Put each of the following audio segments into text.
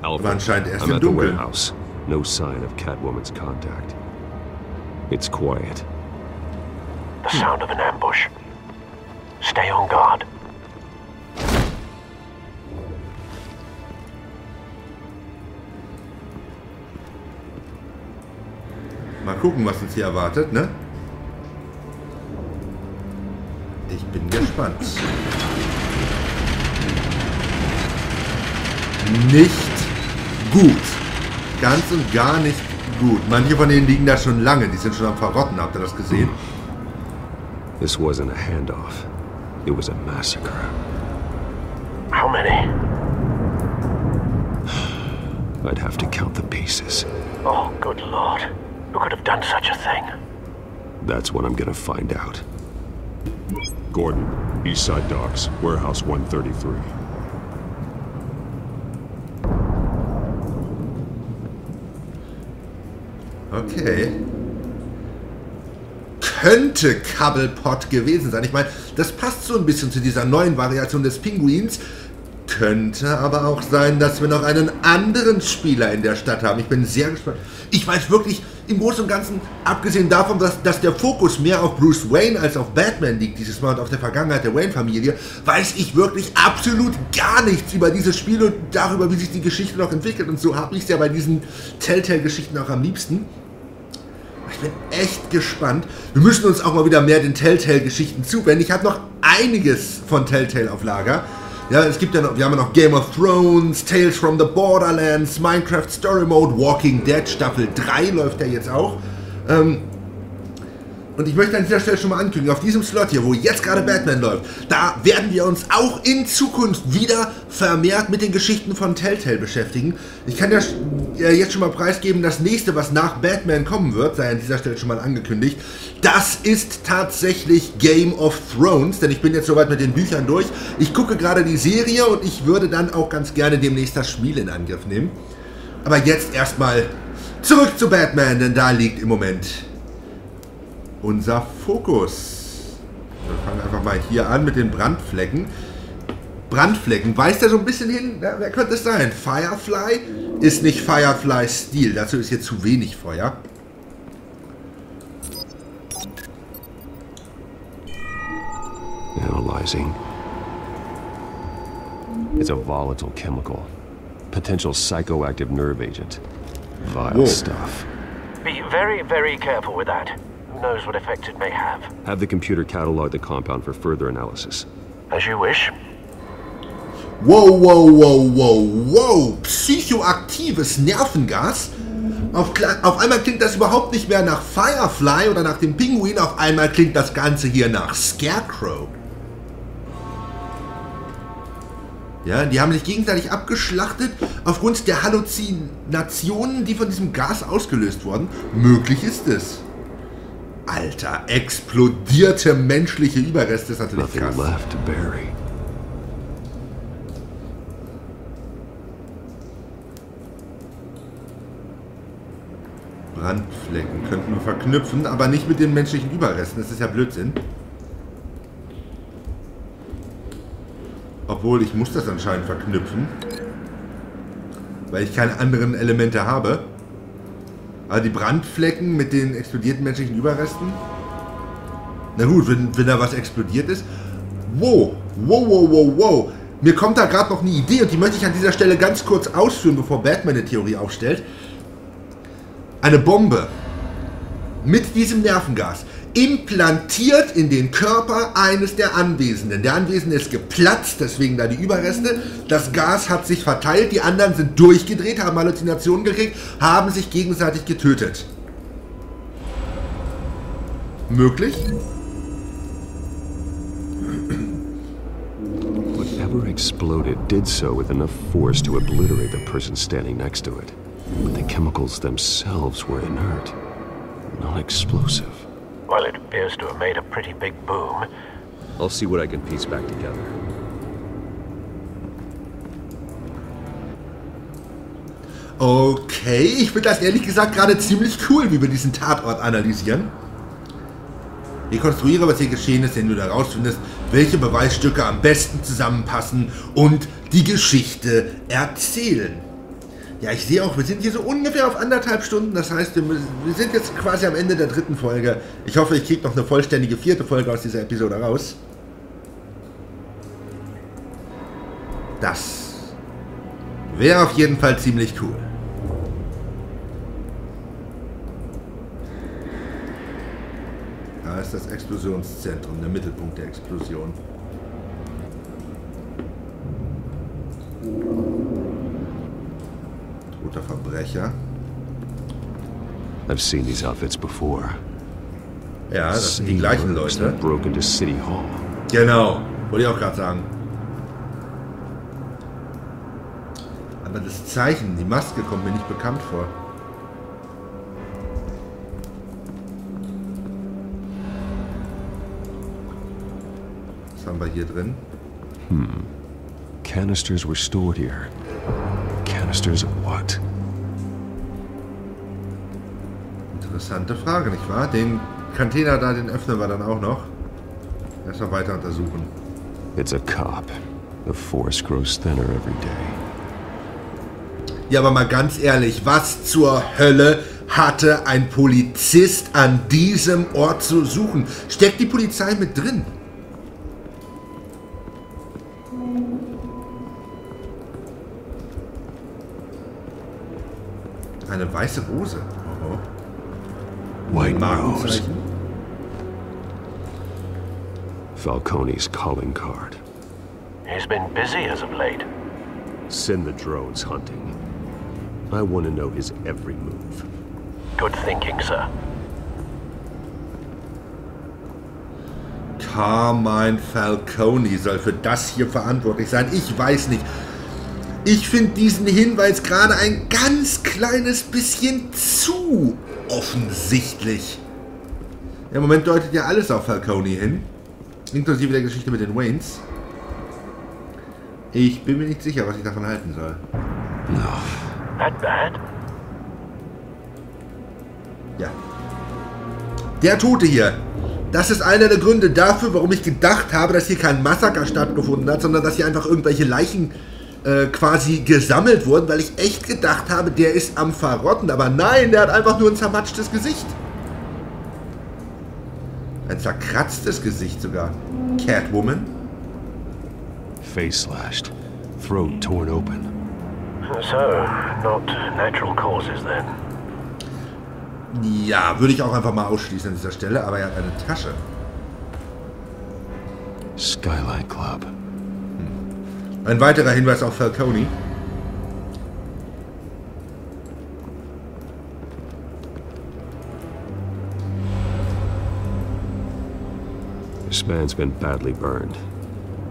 Aber anscheinend erst im Dunkeln. Warenhaus. No sign of Catwoman's contact. It's quiet. The sound of an ambush. Stay on guard. Mal gucken, was uns hier erwartet, ne? Ich bin gespannt. Nicht gut. Ganz und gar nicht gut. Manche von denen liegen da schon lange. Die sind schon am Verrotten. Habt ihr das gesehen? This wasn't a handoff. It was a massacre. How many? I'd have to count the pieces. Oh, good Lord. Who could have done such a thing? That's what I'm gonna find out. Gordon, Eastside Docks, Warehouse 133. Okay. Könnte Cobblepot gewesen sein. Ich meine, das passt so ein bisschen zu dieser neuen Variation des Pinguins. Könnte aber auch sein, dass wir noch einen anderen Spieler in der Stadt haben. Ich bin sehr gespannt. Ich weiß wirklich, im Großen und Ganzen, abgesehen davon, dass der Fokus mehr auf Bruce Wayne als auf Batman liegt, dieses Mal, und auf der Vergangenheit der Wayne-Familie, weiß ich wirklich absolut gar nichts über dieses Spiel und darüber, wie sich die Geschichte noch entwickelt. Und so habe ich es ja bei diesen Telltale-Geschichten auch am liebsten. Ich bin echt gespannt. Wir müssen uns auch mal wieder mehr den Telltale-Geschichten zuwenden. Ich habe noch einiges von Telltale auf Lager. Ja, es gibt ja noch, wir haben ja noch Game of Thrones, Tales from the Borderlands, Minecraft Story Mode, Walking Dead Staffel 3 läuft ja jetzt auch. Und ich möchte an dieser Stelle schon mal ankündigen, auf diesem Slot hier, wo jetzt gerade Batman läuft, da werden wir uns auch in Zukunft wieder vermehrt mit den Geschichten von Telltale beschäftigen. Ich kann ja jetzt schon mal preisgeben, das nächste, was nach Batman kommen wird, sei an dieser Stelle schon mal angekündigt, das ist tatsächlich Game of Thrones, denn ich bin jetzt soweit mit den Büchern durch. Ich gucke gerade die Serie und ich würde dann auch ganz gerne demnächst das Spiel in Angriff nehmen. Aber jetzt erstmal zurück zu Batman, denn da liegt im Moment unser Fokus. Wir fangen einfach mal hier an mit den Brandflecken. Brandflecken, weist er so ein bisschen hin? Ja, wer könnte es sein? Firefly? Ist nicht Fireflys Stil. Dazu ist jetzt zu wenig Feuer. Analyzing. It's a volatile chemical. Potential psychoactive nerve agent. Vile stuff. Be very, very careful with that. Who knows what effect it may have. Have the computer catalog the compound for further analysis. As you wish. Wow, wow, wow, wow, wow. Psychoaktives Nervengas? Auf einmal klingt das überhaupt nicht mehr nach Firefly oder nach dem Pinguin. Auf einmal klingt das Ganze hier nach Scarecrow. Ja, die haben sich gegenseitig abgeschlachtet aufgrund der Halluzinationen, die von diesem Gas ausgelöst wurden. Möglich ist es. Alter, explodierte menschliche Überreste ist natürlich krass. Brandflecken könnten wir verknüpfen, aber nicht mit den menschlichen Überresten. Das ist ja Blödsinn. Obwohl, ich muss das anscheinend verknüpfen. Weil ich keine anderen Elemente habe. Aber die Brandflecken mit den explodierten menschlichen Überresten. Na gut, wenn da was explodiert ist. Wow, wow, wow, wow, wow. Mir kommt da gerade noch eine Idee und die möchte ich an dieser Stelle ganz kurz ausführen, bevor Batman eine Theorie aufstellt. Eine Bombe mit diesem Nervengas implantiert in den Körper eines der Anwesenden. Der Anwesende ist geplatzt, deswegen da die Überreste. Das Gas hat sich verteilt, die anderen sind durchgedreht, haben Halluzinationen gekriegt, haben sich gegenseitig getötet. Möglich? Whatever exploded did so with enough force to obliterate the person standing next to it. But the chemicals themselves were inert, non-explosive. Well, it appears to have made a pretty big boom. I'll see what I can piece back together. Okay, ich finde das ehrlich gesagt gerade ziemlich cool, wie wir diesen Tatort analysieren. Rekonstruiere, was hier geschehen ist, wenn du herausfindest, welche Beweisstücke am besten zusammenpassen und die Geschichte erzählen. Ja, ich sehe auch, wir sind hier so ungefähr auf 1,5 Stunden. Das heißt, wir sind jetzt quasi am Ende der 3. Folge. Ich hoffe, ich kriege noch eine vollständige 4. Folge aus dieser Episode raus. Das wäre auf jeden Fall ziemlich cool. Da ist das Explosionszentrum, der Mittelpunkt der Explosion. Toter Verbrecher. I've seen these outfits before. Ja, das sind die gleichen Leute. Broke into City Hall. Genau, wollte ich auch gerade sagen. Aber das Zeichen, die Maske kommt mir nicht bekannt vor. Was haben wir hier drin? Canisters were stored here. Canisters of what? Interessante Frage, nicht wahr? Den Container da, den öffnen wir dann auch noch. Erstmal weiter untersuchen. It's a cop. The force grows thinner every day. Ja, aber mal ganz ehrlich, was zur Hölle hatte ein Polizist an diesem Ort zu suchen? Steckt die Polizei mit drin? Eine weiße Rose. Oh. White Rose. Markenzeichen. Falcone's calling card. He's been busy as of late. Send the drones hunting. I want to know his every move. Good thinking, sir. Carmine Falcone soll für das hier verantwortlich sein. Ich weiß nicht. Ich finde diesen Hinweis gerade ein ganz kleines bisschen zu offensichtlich. Im Moment deutet ja alles auf Falcone hin. Inklusive der Geschichte mit den Waynes. Ich bin mir nicht sicher, was ich davon halten soll. No. That bad? Ja. Der Tote hier. Das ist einer der Gründe dafür, warum ich gedacht habe, dass hier kein Massaker stattgefunden hat, sondern dass hier einfach irgendwelche Leichen quasi gesammelt wurden, weil ich echt gedacht habe, der ist am Verrotten. Aber nein, der hat einfach nur ein zermatschtes Gesicht. Ein zerkratztes Gesicht sogar. Catwoman. Face slashed. Throat torn open. So, not natural causes then. Ja, würde ich auch einfach mal ausschließen an dieser Stelle, aber er hat eine Tasche. Skyline Club. Ein weiterer Hinweis auf Falcone. This man's been badly burned,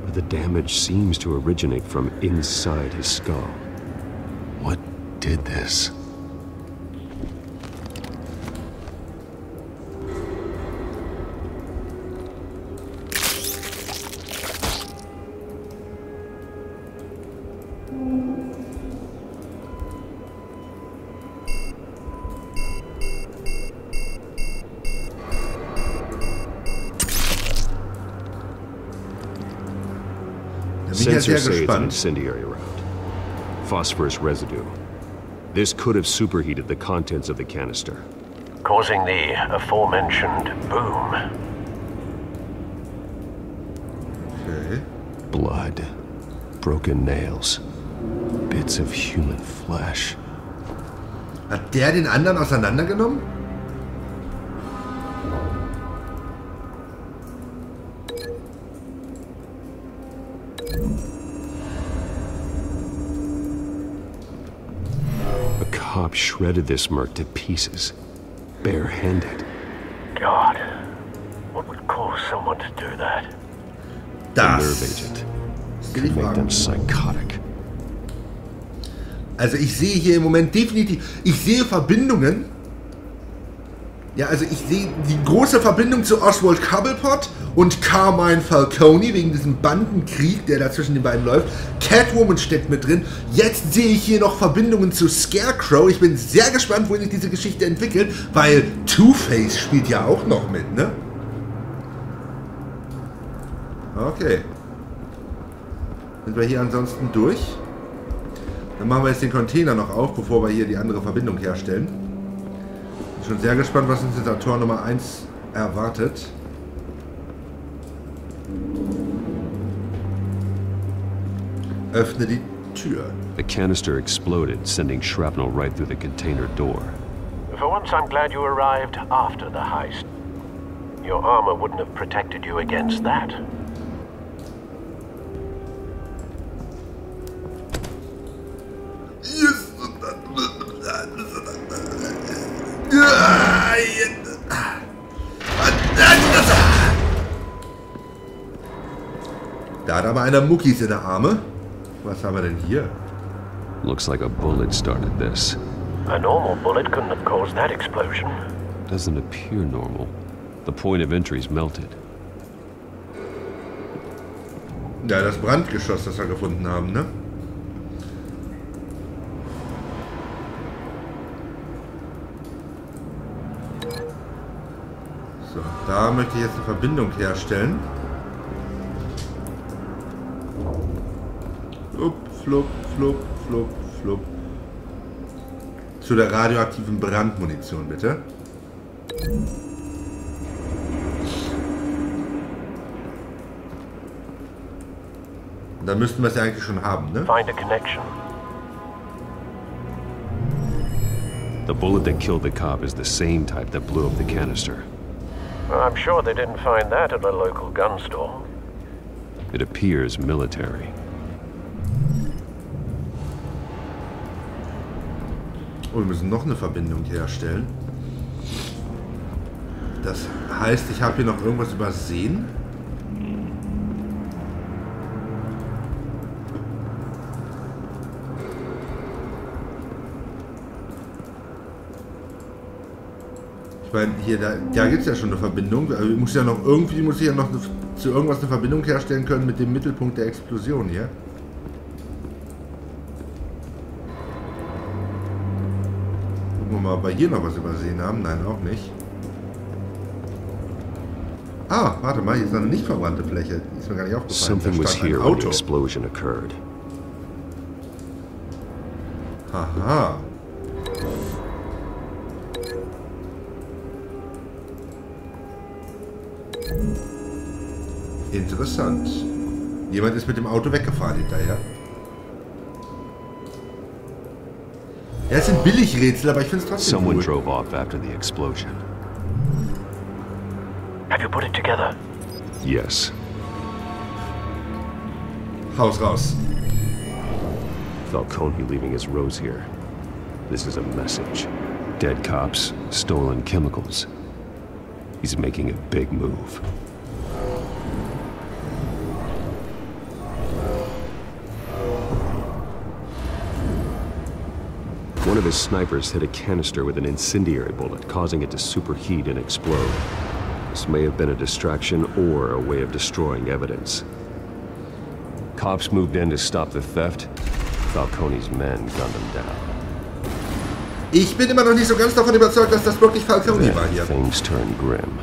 but the damage seems to originate from inside his skull. What did this? Sensors say it's an incendiary round. Phosphorus residue. This could have superheated the contents of the canister, Causing the aforementioned boom. Okay. blood, broken nails, bits of human flesh. Hat der den anderen auseinandergenommen? A cop shredded this merc to pieces, barehanded. God, what would cause someone to do that? A nerve agent will ich could make them fragen. psychotic. Also ich sehe hier im Moment definitiv, ich sehe Verbindungen. Ja, also ich sehe die große Verbindung zu Oswald Cobblepot und Carmine Falcone wegen diesem Bandenkrieg, der da zwischen den beiden läuft. Catwoman steckt mit drin. Jetzt sehe ich hier noch Verbindungen zu Scarecrow. Ich bin sehr gespannt, wohin sich diese Geschichte entwickelt, weil Two-Face spielt ja auch noch mit, ne? Okay. Sind wir hier ansonsten durch? Dann machen wir jetzt den Container noch auf, bevor wir hier die andere Verbindung herstellen. Bin schon sehr gespannt, was uns dieser Tor Nummer 1 erwartet. Öffne die Tür. The canister exploded, sending shrapnel right through the container door. For once, I'm glad you arrived after the heist. Your armor wouldn't have protected you against that. Da hat aber einer Muckis in der Arme. Was haben wir denn hier? Looks like a bullet started this. A normal bullet couldn't have caused that explosion. Doesn't appear normal. The point of entry's melted. Ja, das Brandgeschoss, das wir gefunden haben, ne? So, da möchte ich jetzt eine Verbindung herstellen. Flup, flup, flup, flup, flup. Zu der radioaktiven Brandmunition, bitte. Da müssten wir es ja eigentlich schon haben, ne? Find a connection. The bullet that killed the cop is the same type that blew up the canister. I'm sure they didn't find that at a local gun store. It appears military. Oh, wir müssen noch eine Verbindung herstellen. Das heißt, ich habe hier noch irgendwas übersehen. Ich meine, hier, da gibt es ja schon eine Verbindung. Also ich muss ja noch zu irgendwas eine Verbindung herstellen können mit dem Mittelpunkt der Explosion hier. Gucken wir mal, ob wir hier noch was übersehen haben. Nein, auch nicht. Ah, warte mal, hier ist noch eine nicht verbrannte Fläche. Die ist mir gar nicht aufgefallen. Something was here when the explosion occurred. Haha. Interessant. Jemand ist mit dem Auto weggefahren hinterher. Ja, es sind Billigrätsel, aber ich finde es trotzdem Someone cool. drove off after the explosion. Have you put it together? Yes. Haus raus. Falcone leaving his rose here. This is a message. Dead cops, stolen chemicals. He's making a big move. One of his snipers hit a canister with an incendiary bullet, causing it to superheat and explode. This may have been a distraction or a way of destroying evidence. Cops moved in to stop the theft. Falcone's men gunned him down. Ich bin immer noch nicht so ganz davon überzeugt, dass das wirklich Falcone war hier. Things turn grim.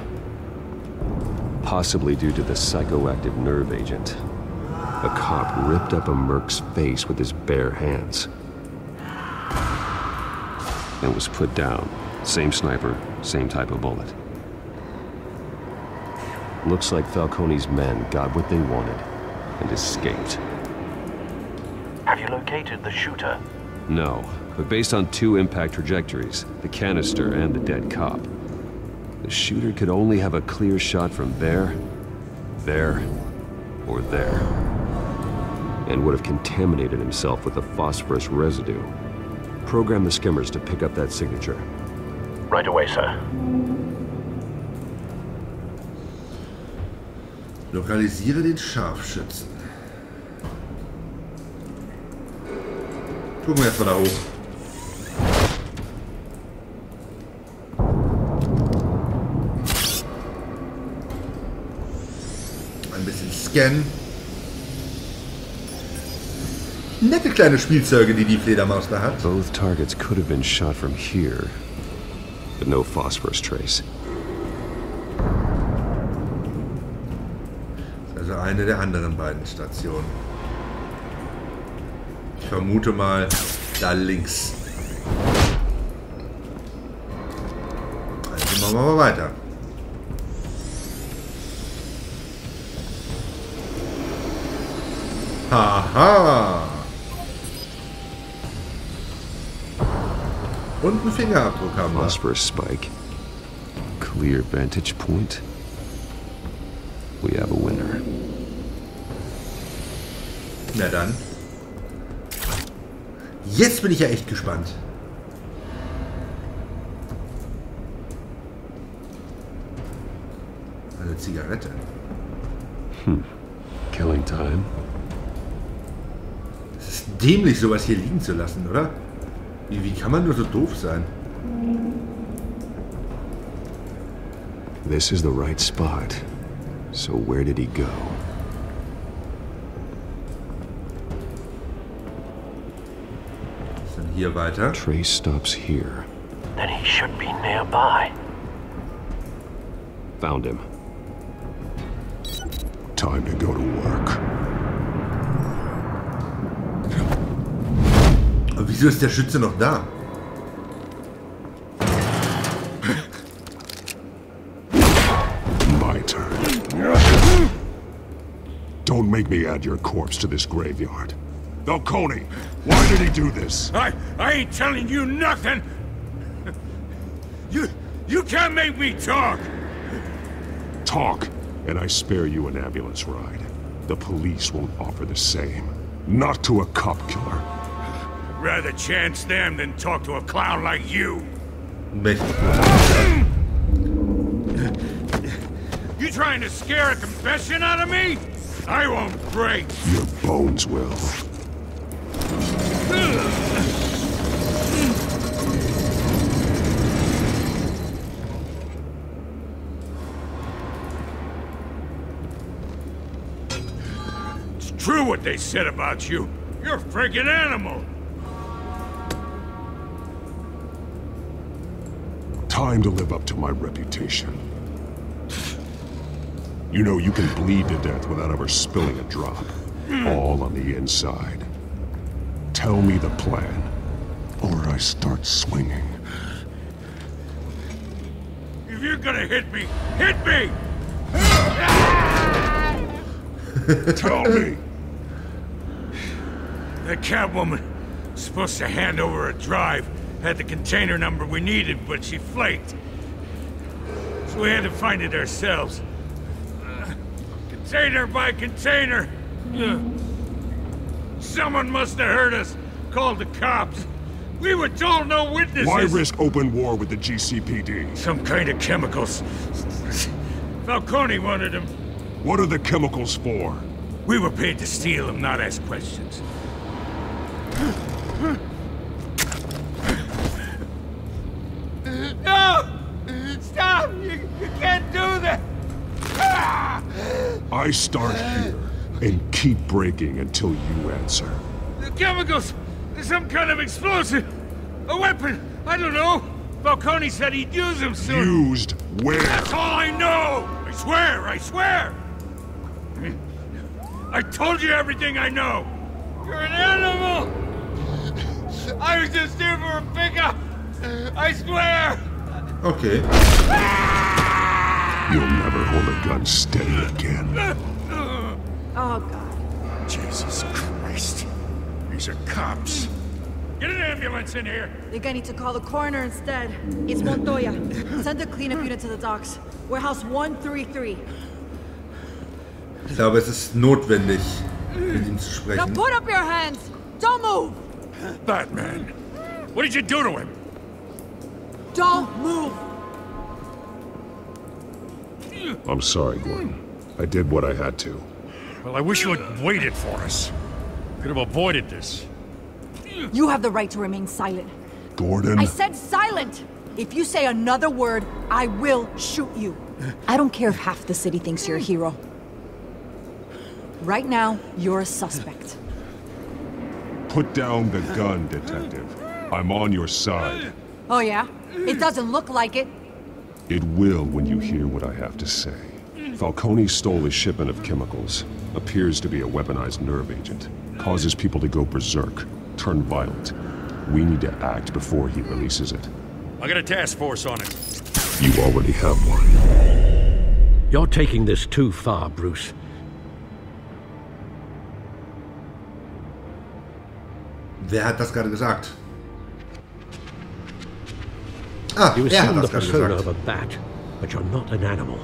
Possibly due to the psychoactive nerve agent. A cop ripped up a merc's face with his bare hands. And was put down. Same sniper, same type of bullet. Looks like Falcone's men got what they wanted and escaped. Have you located the shooter? No, but based on two impact trajectories, the canister and the dead cop, the shooter could only have a clear shot from there, or there, and would have contaminated himself with the phosphorus residue. Program the skimmers to pick up that signature. Right away, sir. Lokalisiere den Scharfschützen. Gucken wir erstmal da hoch. Ein bisschen scannen. Nette kleine Spielzeuge, die die Fledermaus da hat. Both targets could have been shot from here, but no phosphorus trace. Also eine der anderen beiden Stationen. vermute mal da links. Also machen wir mal weiter. Haha! Und einen Fingerabdruck haben wir. Phosphorus spike. Clear vantage point. We have a winner. Na dann. Jetzt bin ich ja echt gespannt. Eine Zigarette. Killing time. Es ist dämlich, sowas hier liegen zu lassen, oder? Wie kann man nur so doof sein? This is the right spot. So where did he go? Was ist denn hier weiter? Trace stops here. Then he should be nearby. Found him. Time to go to work. Aber wieso ist der Schütze noch da? My turn. Don't make me add your corpse to this graveyard. Falcone, why did he do this? I ain't telling you nothing! You can't make me talk! Talk, and I spare you an ambulance ride. The police won't offer the same. Not to a cop killer. Rather chance them than talk to a clown like you. Mächtig. You trying to scare a confession out of me? I won't break. Your bones will. It's true what they said about you. You're a freaking animal. Time to live up to my reputation. You know, you can bleed to death without ever spilling a drop. All on the inside. Tell me the plan, or I start swinging. If you're gonna hit me, hit me! Tell me! The Catwoman was supposed to hand over a drive. Had the container number we needed, but she flaked. So we had to find it ourselves. Container by container. Someone must have heard us. Called the cops. We were told no witnesses. Why risk open war with the GCPD? Some kind of chemicals. Falcone wanted them. What are the chemicals for? We were paid to steal them, not ask questions. No! Stop! You can't do that! I start here and keep breaking until you answer. The chemicals! There's some kind of explosive! A weapon! I don't know! Falcone said he'd use them soon! Used where? That's all I know! I swear! I swear! I told you everything I know! You're an animal! I was just here for a pickup! I swear! Okay. You'll never hold a gun steady again. Oh, God. Jesus Christ. These are cops. Get an ambulance in here! Think I need to call the coroner instead. It's Montoya. Send a cleanup unit to the docks. Warehouse 133. Ich glaube, es ist notwendig, mit ihm zu Now sprechen. put up your hands! Don't move! Batman, what did you do to him? Don't move! I'm sorry, Gordon. I did what I had to. Well, I wish you had waited for us. Could have avoided this. You have the right to remain silent. Gordon? I said silent! If you say another word, I will shoot you. I don't care if half the city thinks you're a hero. Right now, you're a suspect. Put down the gun, Detective. I'm on your side. Oh yeah? It doesn't look like it. It will when you hear what I have to say. Falcone stole a shipment of chemicals. Appears to be a weaponized nerve agent. Causes people to go berserk. turn violent. We need to act before he releases it. I got a task force on it. You already have one. You're taking this too far, Bruce. Wer hat das gerade gesagt? Ah, You er hat assume the das gerade persona gesagt. of a bat, but you're not an animal.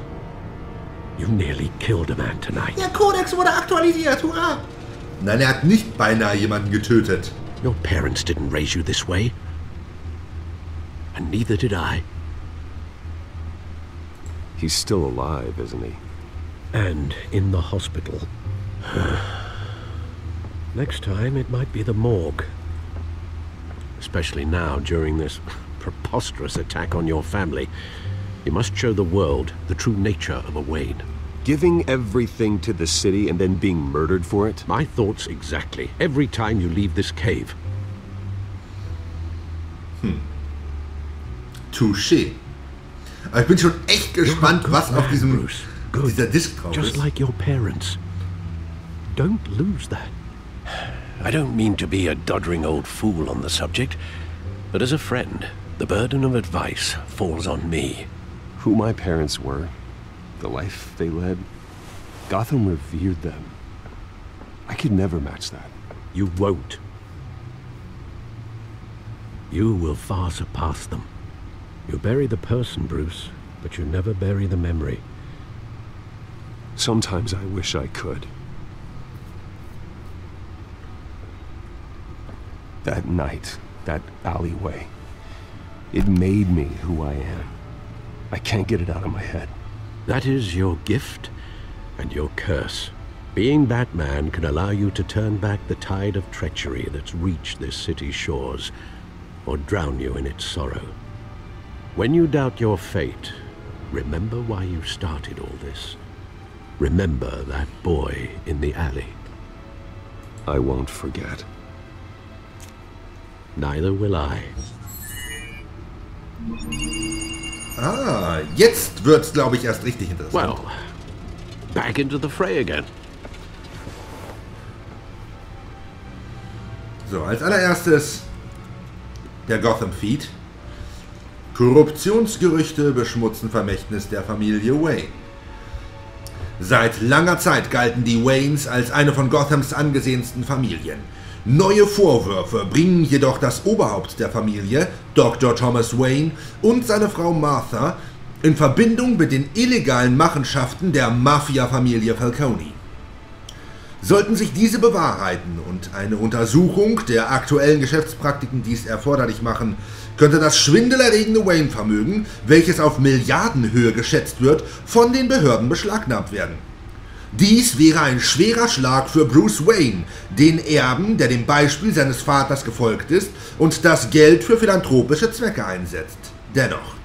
You nearly killed a man tonight. Der Kodex wurde aktualisiert, hurra! Nein, er hat nicht beinahe jemanden getötet. Your parents didn't raise you this way. And neither did I. He's still alive, isn't he? And in the hospital. Next time, it might be the morgue. Especially now, during this preposterous attack on your family. You must show the world the true nature of a Wayne. Giving everything to the city and then being murdered for it? My thoughts exactly. Every time you leave this cave. Touché. Aber ich bin schon echt gespannt, was auf dieser Disc drauf Just ist. like your parents. Don't lose that. I don't mean to be a doddering old fool on the subject, but as a friend, the burden of advice falls on me. Who my parents were, the life they led, Gotham revered them. I could never match that. You won't. You will far surpass them. You bury the person, Bruce, but you never bury the memory. Sometimes I wish I could. That night, that alleyway, it made me who I am. I can't get it out of my head. That is your gift and your curse. Being Batman can allow you to turn back the tide of treachery that's reached this city's shores, or drown you in its sorrow. When you doubt your fate, remember why you started all this. Remember that boy in the alley. I won't forget. Neither will I. Ah, jetzt wird's, glaube ich, erst richtig interessant. Well, back into the fray again. So, als allererstes der Gotham Feed. Korruptionsgerüchte beschmutzen Vermächtnis der Familie Wayne. Seit langer Zeit galten die Waynes als eine von Gothams angesehensten Familien. Neue Vorwürfe bringen jedoch das Oberhaupt der Familie, Dr. Thomas Wayne, und seine Frau Martha in Verbindung mit den illegalen Machenschaften der Mafia-Familie Falcone. Sollten sich diese bewahrheiten und eine Untersuchung der aktuellen Geschäftspraktiken dies erforderlich machen, könnte das schwindelerregende Wayne-Vermögen, welches auf Milliardenhöhe geschätzt wird, von den Behörden beschlagnahmt werden. Dies wäre ein schwerer Schlag für Bruce Wayne, den Erben, der dem Beispiel seines Vaters gefolgt ist und das Geld für philanthropische Zwecke einsetzt. Dennoch.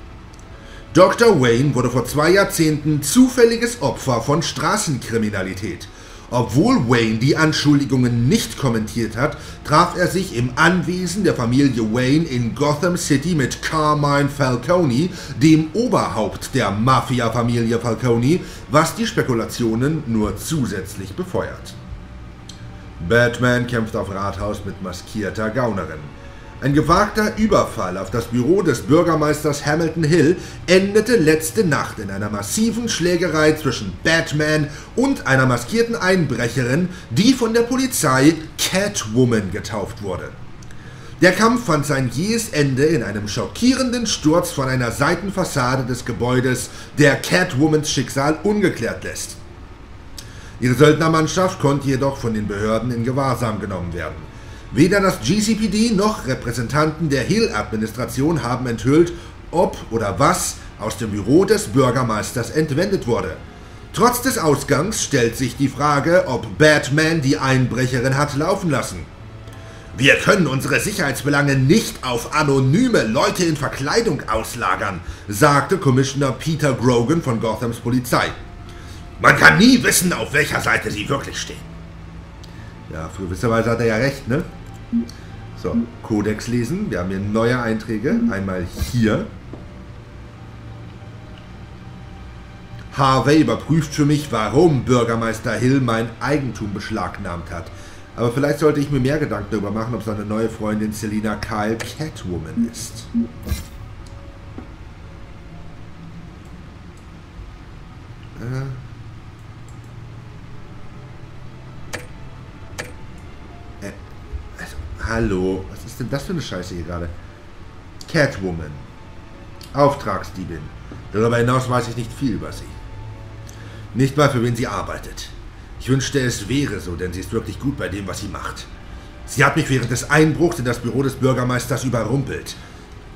Dr. Wayne wurde vor 2 Jahrzehnten zufälliges Opfer von Straßenkriminalität. Obwohl Wayne die Anschuldigungen nicht kommentiert hat, traf er sich im Anwesen der Familie Wayne in Gotham City mit Carmine Falcone, dem Oberhaupt der Mafia-Familie Falcone, was die Spekulationen nur zusätzlich befeuert. Batman kämpft auf Rathaus mit maskierter Gaunerin. Ein gewagter Überfall auf das Büro des Bürgermeisters Hamilton Hill endete letzte Nacht in einer massiven Schlägerei zwischen Batman und einer maskierten Einbrecherin, die von der Polizei Catwoman getauft wurde. Der Kampf fand sein jähes Ende in einem schockierenden Sturz von einer Seitenfassade des Gebäudes, der Catwomans Schicksal ungeklärt lässt. Ihre Söldnermannschaft konnte jedoch von den Behörden in Gewahrsam genommen werden. Weder das GCPD noch Repräsentanten der Hill-Administration haben enthüllt, ob oder was aus dem Büro des Bürgermeisters entwendet wurde. Trotz des Ausgangs stellt sich die Frage, ob Batman die Einbrecherin hat laufen lassen. Wir können unsere Sicherheitsbelange nicht auf anonyme Leute in Verkleidung auslagern, sagte Commissioner Peter Grogan von Gothams Polizei. Man kann nie wissen, auf welcher Seite sie wirklich stehen. Ja, für gewisserweise hat er ja recht, ne? So, Kodex lesen. Wir haben hier neue Einträge. Einmal hier. Harvey überprüft für mich, warum Bürgermeister Hill mein Eigentum beschlagnahmt hat. Aber vielleicht sollte ich mir mehr Gedanken darüber machen, ob seine neue Freundin Selina Kyle Catwoman ist. Also, hallo, was ist denn das für eine Scheiße hier gerade? Catwoman. Auftragsdiebin. Darüber hinaus weiß ich nicht viel über sie. Nicht mal für wen sie arbeitet. Ich wünschte, es wäre so, denn sie ist wirklich gut bei dem, was sie macht. Sie hat mich während des Einbruchs in das Büro des Bürgermeisters überrumpelt.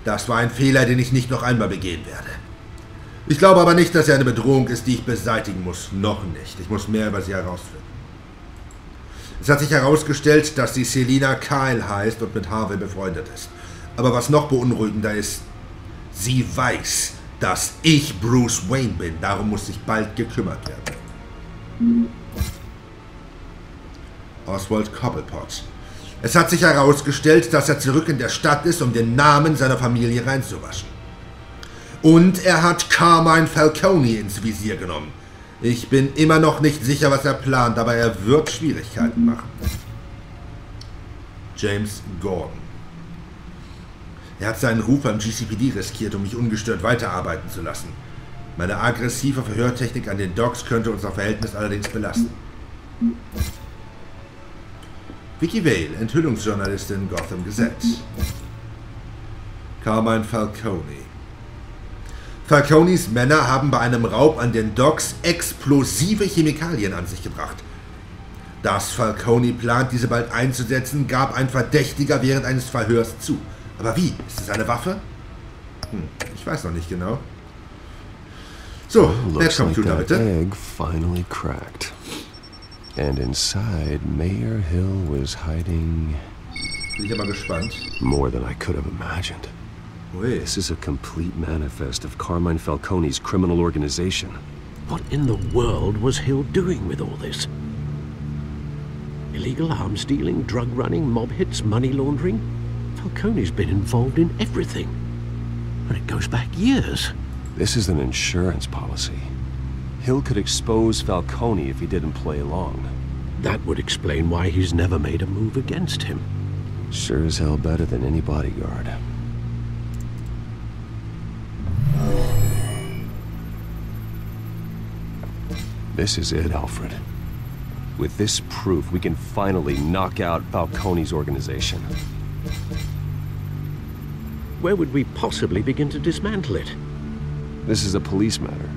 Das war ein Fehler, den ich nicht noch einmal begehen werde. Ich glaube aber nicht, dass sie eine Bedrohung ist, die ich beseitigen muss. Noch nicht. Ich muss mehr über sie herausfinden. Es hat sich herausgestellt, dass sie Selina Kyle heißt und mit Harvey befreundet ist. Aber was noch beunruhigender ist, sie weiß, dass ich Bruce Wayne bin. Darum muss sich bald gekümmert werden. Oswald Cobblepot. Es hat sich herausgestellt, dass er zurück in der Stadt ist, um den Namen seiner Familie reinzuwaschen. Und er hat Carmine Falcone ins Visier genommen. Ich bin immer noch nicht sicher, was er plant, aber er wird Schwierigkeiten machen. James Gordon. Er hat seinen Ruf beim GCPD riskiert, um mich ungestört weiterarbeiten zu lassen. Meine aggressive Verhörtechnik an den Docks könnte unser Verhältnis allerdings belasten. Vicky Vale, Enthüllungsjournalistin Gotham Gazette. Carmine Falcone. Falcones Männer haben bei einem Raub an den Docks explosive Chemikalien an sich gebracht. Dass Falcone plant, diese bald einzusetzen, gab ein Verdächtiger während eines Verhörs zu. Aber wie? Ist es eine Waffe? Ich weiß noch nicht genau. So, der Computer bitte. Egg finally cracked. And inside, Mayor Hill was hiding... Bin ich aber gespannt. More than I could have imagined. Ui. This is a complete manifest of Carmine Falcone's criminal organization. What in the world was Hill doing with all this? Illegal arms dealing, drug running, mob hits, money laundering? Falcone's been involved in everything. And it goes back years. This is an insurance policy. Hill could expose Falcone if he didn't play along. That would explain why he's never made a move against him. Sure as hell better than any bodyguard. This is it, Alfred. With this proof, we can finally knock out Falcone's organization. Where would we possibly begin to dismantle it? This is a police matter.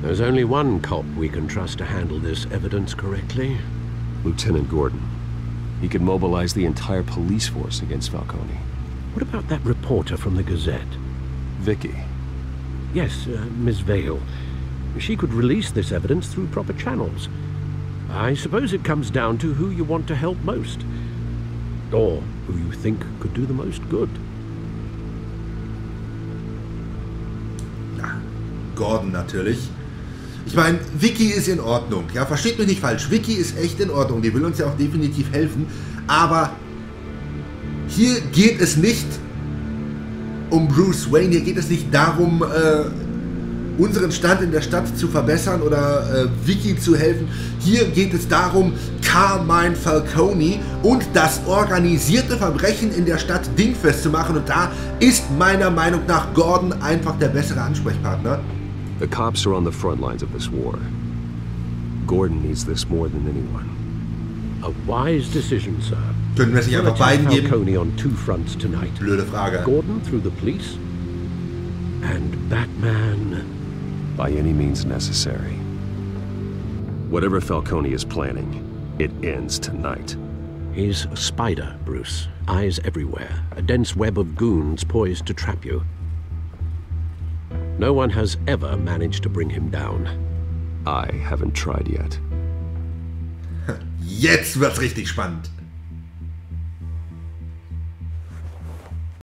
There's only one cop we can trust to handle this evidence correctly. Lieutenant Gordon. He could mobilize the entire police force against Falcone. What about that reporter from the Gazette? Vicky. Yes, Miss Vale. She could release this evidence through proper channels. I suppose it comes down to who you want to help most. Or who you think could do the most good. Ja, Gordon natürlich. Ich meine, Vicky ist in Ordnung. Ja, versteht mich nicht falsch. Vicky ist echt in Ordnung. Die will uns ja auch definitiv helfen. Aber hier geht es nicht um Bruce Wayne. Hier geht es nicht darum, unseren Stand in der Stadt zu verbessern oder Vicky zu helfen. Hier geht es darum, Carmine Falcone und das organisierte Verbrechen in der Stadt dingfest zu machen. Und da ist meiner Meinung nach Gordon einfach der bessere Ansprechpartner. The cops are on the front lines of this war. Gordon needs this more than anyone. A wise decision, sir. Können wir es nicht einfach beiden geben? Falcone on two fronts tonight. Blöde Frage. Gordon through the police and Batman by any means necessary. Whatever Falcone is planning, it ends tonight. He's a spider, Bruce. Eyes everywhere. A dense web of goons poised to trap you. No one has ever managed to bring him down. I haven't tried yet. Jetzt wird's richtig spannend.